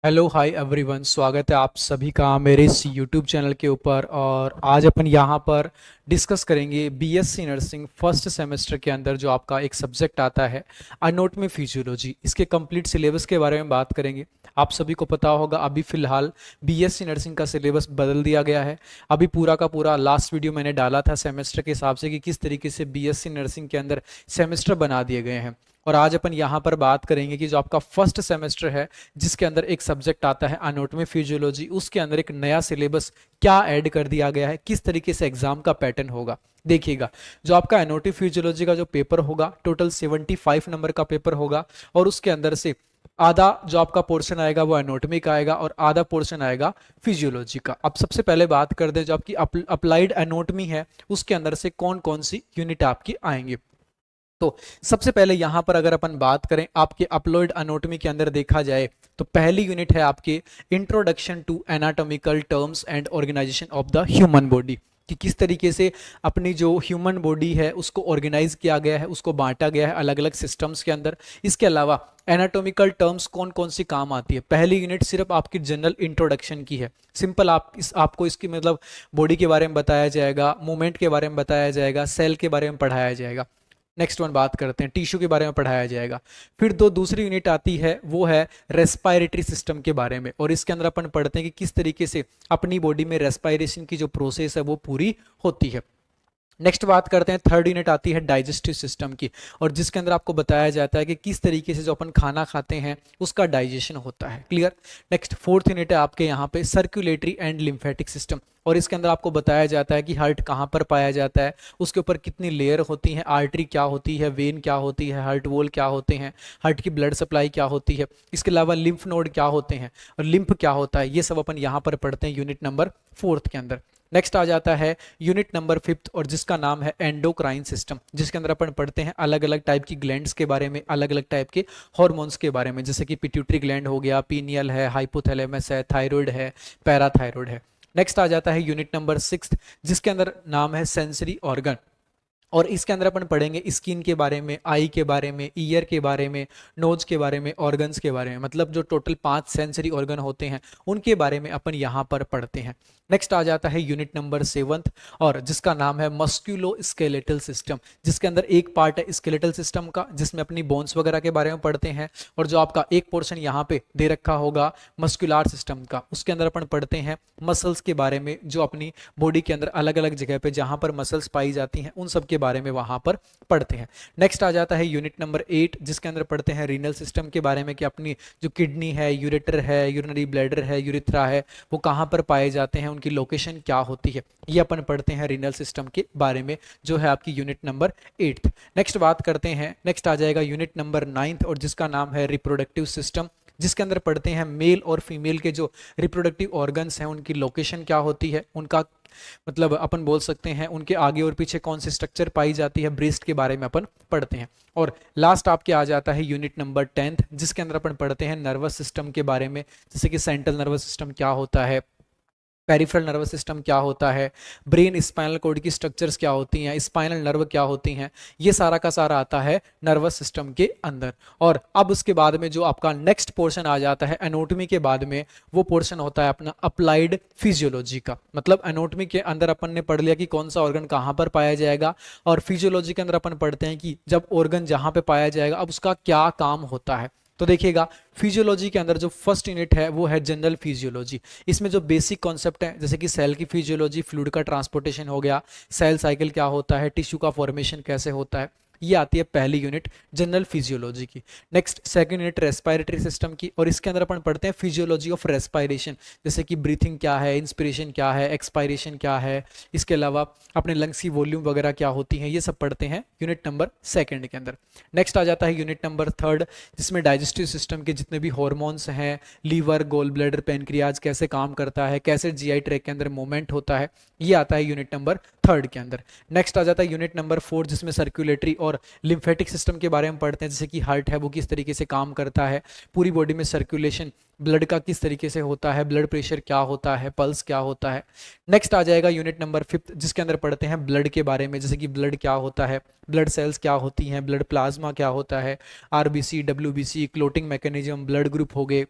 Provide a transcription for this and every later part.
Hello hi everyone, स्वागत है आप सभी का मेरे इस यूट्यूब चैनल के ऊपर। और आज अपन यहाँ पर डिस्कस करेंगे बीएससी नर्सिंग फर्स्ट सेमेस्टर के अंदर जो आपका एक सब्जेक्ट आता है एनाटॉमी फिजियोलॉजी, इसके कंप्लीट सिलेबस के बारे में बात करेंगे। आप सभी को पता होगा अभी फ़िलहाल बीएससी नर्सिंग का सिलेबस बदल दिया गया है। अभी पूरा का पूरा लास्ट वीडियो मैंने डाला था सेमेस्टर के हिसाब से कि किस तरीके से बीएससी नर्सिंग के अंदर सेमेस्टर बना दिए गए हैं। और आज अपन यहाँ पर बात करेंगे कि जो आपका फर्स्ट सेमेस्टर है जिसके अंदर एक सब्जेक्ट आता है एनाटॉमी फिजियोलॉजी, उसके अंदर एक नया सिलेबस क्या ऐड कर दिया गया है, किस तरीके से एग्जाम का पैटर्न होगा। देखिएगा, जो आपका एनाटॉमी फिजियोलॉजी का जो पेपर होगा टोटल 75 नंबर का पेपर होगा। और उसके अंदर से आधा जो आपका पोर्शन आएगा वो एनाटॉमी का आएगा और आधा पोर्शन आएगा फिजियोलॉजी का। अब सबसे पहले बात कर दें, जो आपकी अप्लाइड एनाटॉमी है उसके अंदर से कौन कौन सी यूनिट आपकी आएंगे। तो सबसे पहले यहां पर अगर अपन बात करें आपके अपलोड एनाटॉमी के अंदर देखा जाए तो पहली यूनिट है आपके introduction to anatomical terms and organisation of the human body, कि किस तरीके से अपनी जो ह्यूमन बॉडी है उसको ऑर्गेनाइज किया गया है, उसको बांटा गया है अलग अलग सिस्टम्स के अंदर। इसके अलावा एनाटॉमिकल टर्म्स कौन कौन सी काम आती है। पहली यूनिट सिर्फ आपकी जनरल इंट्रोडक्शन की है, सिंपल आपको इसकी मतलब बॉडी के बारे में बताया जाएगा, मूवमेंट के बारे में बताया जाएगा, सेल के बारे में पढ़ाया जाएगा। नेक्स्ट वन बात करते हैं, टिश्यू के बारे में पढ़ाया जाएगा। फिर दूसरी यूनिट आती है वो है रेस्पायरेटरी सिस्टम के बारे में, और इसके अंदर अपन पढ़ते हैं कि किस तरीके से अपनी बॉडी में रेस्पायरेशन की जो प्रोसेस है वो पूरी होती है। नेक्स्ट बात करते हैं, थर्ड यूनिट आती है डाइजेस्टिव सिस्टम की, और जिसके अंदर आपको बताया जाता है कि किस तरीके से जो अपन खाना खाते हैं उसका डाइजेशन होता है। क्लियर। नेक्स्ट फोर्थ यूनिट है आपके यहाँ पे सर्कुलेटरी एंड लिम्फेटिक सिस्टम, और इसके अंदर आपको बताया जाता है कि हार्ट कहाँ पर पाया जाता है, उसके ऊपर कितनी लेयर होती हैं, आर्टरी क्या होती है, वेन क्या होती है, हार्ट वॉल क्या होते हैं, हार्ट की ब्लड सप्लाई क्या होती है, इसके अलावा लिम्फ नोड क्या होते हैं और लिम्फ क्या होता है, ये सब अपन यहाँ पर पढ़ते हैं यूनिट नंबर फोर्थ के अंदर। नेक्स्ट आ जाता है यूनिट नंबर फिफ्थ, और जिसका नाम है एंडोक्राइन सिस्टम, जिसके अंदर अपन पढ़ते हैं अलग अलग टाइप की ग्लैंड्स के बारे में, अलग अलग टाइप के हॉर्मोन्स के बारे में, जैसे कि पिट्यूटरी ग्लैंड हो गया, पीनियल है, हाइपोथैलेमस है, थायराइड है, पैराथायराइड है। नेक्स्ट आ जाता है यूनिट नंबर सिक्स, जिसके अंदर नाम है सेंसरी ऑर्गन, और इसके अंदर अपन पढ़ेंगे स्किन के बारे में, आई के बारे में, ईयर के बारे में, नोज के बारे में, ऑर्गन्स के बारे में, मतलब जो टोटल 5 सेंसरी ऑर्गन होते हैं उनके बारे में अपन यहाँ पर पढ़ते हैं। नेक्स्ट आ जाता है यूनिट नंबर सेवंथ, और जिसका नाम है मस्क्यूलो स्केलेटल सिस्टम, जिसके अंदर एक पार्ट है स्केलेटल सिस्टम का जिसमें अपनी बोन्स वगैरह के बारे में पढ़ते हैं, और जो आपका एक पोर्शन यहाँ पे दे रखा होगा मस्कुलर सिस्टम का, उसके अंदर अपन पढ़ते हैं मसल्स के बारे में, जो अपनी बॉडी के अंदर अलग अलग जगह पे जहाँ पर मसल्स पाई जाती हैं उन सब के बारे में वहां पर पढ़ते हैं। नेक्स्ट आ जाता है यूनिट नंबर 8, जिसके अंदर पढ़ते हैं रीनल सिस्टम के बारे में, कि अपनी जो किडनी है, यूरेटर है, यूरिनरी ब्लैडर है, यूरिथ्रा है, वो कहाँ पर पाए जाते हैं, उनकी लोकेशन क्या होती है, ये अपन पढ़ते हैं रीनल सिस्टम के बारे में, जो है आपकी यूनिट नंबर 8। नेक्स्ट बात करते हैं, नेक्स्ट आ जाएगा यूनिट नंबर 9, और जिसका नाम है रिप्रोडक्टिव सिस्टम, जिसके अंदर पढ़ते हैं मेल और फीमेल के जो रिप्रोडक्टिव ऑर्गन्स हैं उनकी लोकेशन क्या होती है, उनका मतलब अपन बोल सकते हैं उनके आगे और पीछे कौन सी स्ट्रक्चर पाई जाती है, ब्रेस्ट के बारे में अपन पढ़ते हैं। और लास्ट आपके आ जाता है यूनिट नंबर 10, जिसके अंदर अपन पढ़ते हैं नर्वस सिस्टम के बारे में, जैसे कि सेंट्रल नर्वस सिस्टम क्या होता है, पेरिफेरल नर्वस सिस्टम क्या होता है, ब्रेन स्पाइनल कॉर्ड की स्ट्रक्चर्स क्या होती हैं, स्पाइनल नर्व क्या होती हैं, ये सारा का सारा आता है नर्वस सिस्टम के अंदर। और अब उसके बाद में जो आपका नेक्स्ट पोर्शन आ जाता है एनाटॉमी के बाद में, वो पोर्शन होता है अपना अप्लाइड फिजियोलॉजी का। मतलब एनाटॉमी के अंदर अपन ने पढ़ लिया कि कौन सा ऑर्गन कहाँ पर पाया जाएगा, और फिजियोलॉजी के अंदर अपन पढ़ते हैं कि जब ऑर्गन जहाँ पे पाया जाएगा अब उसका क्या काम होता है। तो देखिएगा, फिजियोलॉजी के अंदर जो फर्स्ट यूनिट है वो है जनरल फिजियोलॉजी। इसमें जो बेसिक कॉन्सेप्ट है, जैसे कि सेल की फिजियोलॉजी, फ्लूइड का ट्रांसपोर्टेशन हो गया, सेल साइकिल क्या होता है, टिश्यू का फॉर्मेशन कैसे होता है, ये आती है पहली यूनिट जनरल फिजियोलॉजी की। Next second unit respiratory system की, और इसके अंदर अपन पढ़ते हैं फिजियोलॉजी ऑफ रेस्पिरेशन, जैसे कि ब्रीथिंग क्या है, इंस्पिरेशन क्या है, एक्सपायरेशन क्या है, इसके अलावा अपने लंग्स की वॉल्यूम वगैरह क्या होती है, ये सब पढ़ते हैं यूनिट नंबर सेकंड के अंदर। नेक्स्ट आ जाता है यूनिट नंबर थर्ड, जिसमें डाइजेस्टिव सिस्टम के जितने भी हॉर्मोन्स हैं, लीवर, गोल ब्लैडर, पेनक्रियाज कैसे काम करता है, कैसे जीआई ट्रैक के अंदर मूवमेंट होता है, ये आता है यूनिट नंबर थर्ड के अंदर। नेक्स्ट आ जाता है यूनिट नंबर फोर्थ, जिसमें सर्कुलेटरी और लिम्फेटिक सिस्टम के बारे में पढ़ते हैं, जैसे कि हार्ट है वो किस तरीके से काम करता है, पूरी बॉडी में सर्कुलेशन ब्लड का किस तरीके से होता है, ब्लड प्रेशर क्या होता है, पल्स क्या होता है। नेक्स्ट आ जाएगा यूनिट नंबर फिफ्थ, जिसके अंदर पढ़ते हैं ब्लड के बारे में, जैसे कि ब्लड क्या होता है, ब्लड सेल्स क्या होती हैं, ब्लड प्लाज्मा क्या होता है, RBC, WBC, clotting mechanism, blood group हो गए,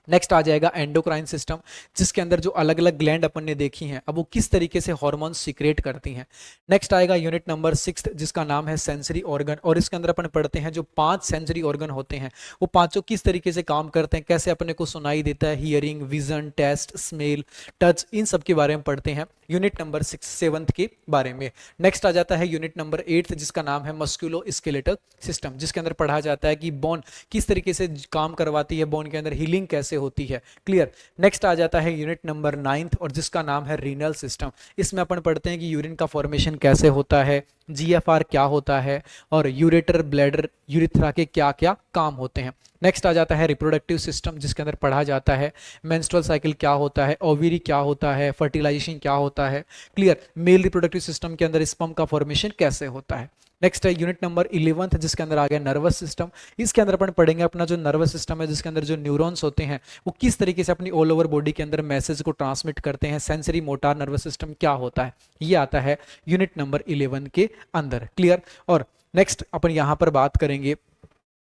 नेक्स्ट आ जाएगा एंडोक्राइन सिस्टम, जिसके अंदर जो अलग अलग ग्लैंड अपन ने देखी हैं अब वो किस तरीके से हार्मोन सीक्रेट करती हैं। नेक्स्ट आएगा यूनिट नंबर 6 जिसका नाम है सेंसरी ऑर्गन, और इसके अंदर अपन पढ़ते हैं जो 5 सेंसरी ऑर्गन होते हैं वो पांचों किस तरीके से काम करते हैं, कैसे अपने को सुनाई देता है, hearing, vision, taste, smell, touch, इन सब के बारे में पढ़ते हैं यूनिट नंबर 7 के बारे में। नेक्स्ट आ जाता है यूनिट नंबर 8 जिसका नाम है मस्कुलो स्केलेटल सिस्टम, जिसके अंदर पढ़ा जाता है कि बोन किस तरीके से काम करवाती है, बोन के अंदर हीलिंग कैसे होती है। क्लियर। नेक्स्ट आ जाता है यूनिट नंबर 9 और जिसका नाम है रीनल सिस्टम। इसमें अपन पढ़ते हैं कि यूरिन का फॉर्मेशन कैसे होता है, जीएफआर क्या होता है, और यूरेटर, ब्लैडर, यूरिथ्रा के क्या क्या काम होते हैं। नेक्स्ट आ जाता है रिप्रोडक्टिव सिस्टम, जिसके अंदर पढ़ा जाता है मेंस्ट्रुअल साइकिल क्या होता है, ओवरी क्या होता है, फर्टिलाइजेशन क्या होता है। क्लियर। मेल रिप्रोडक्टिव सिस्टम के अंदर स्पर्म का फॉर्मेशन कैसे होता है। नेक्स्ट है यूनिट नंबर 11 जिसके अंदर आ गया नर्वस सिस्टम। इसके अंदर अपन पढ़ेंगे अपना जो नर्वस सिस्टम है जिसके अंदर जो न्यूरॉन्स होते हैं वो किस तरीके से अपनी ऑल ओवर बॉडी के अंदर मैसेज को ट्रांसमिट करते हैं, सेंसरी मोटार नर्वस सिस्टम क्या होता है, ये आता है यूनिट नंबर 11 के अंदर। क्लियर। और नेक्स्ट अपन यहाँ पर बात करेंगे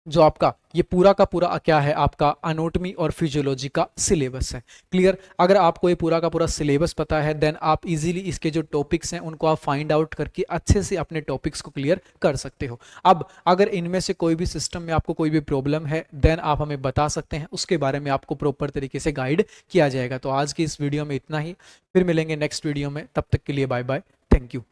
जो आपका ये पूरा का पूरा क्या है, आपका अनोटमी और फिजियोलॉजी का सिलेबस है। क्लियर। अगर आपको ये पूरा का पूरा सिलेबस पता है देन आप इजीली इसके जो टॉपिक्स हैं उनको आप फाइंड आउट करके अच्छे से अपने टॉपिक्स को क्लियर कर सकते हो। अब अगर इनमें से कोई भी सिस्टम में आपको कोई भी प्रॉब्लम है देन आप हमें बता सकते हैं, उसके बारे में आपको प्रॉपर तरीके से गाइड किया जाएगा। तो आज की इस वीडियो में इतना ही, फिर मिलेंगे नेक्स्ट वीडियो में, तब तक के लिए बाय बाय, थैंक यू।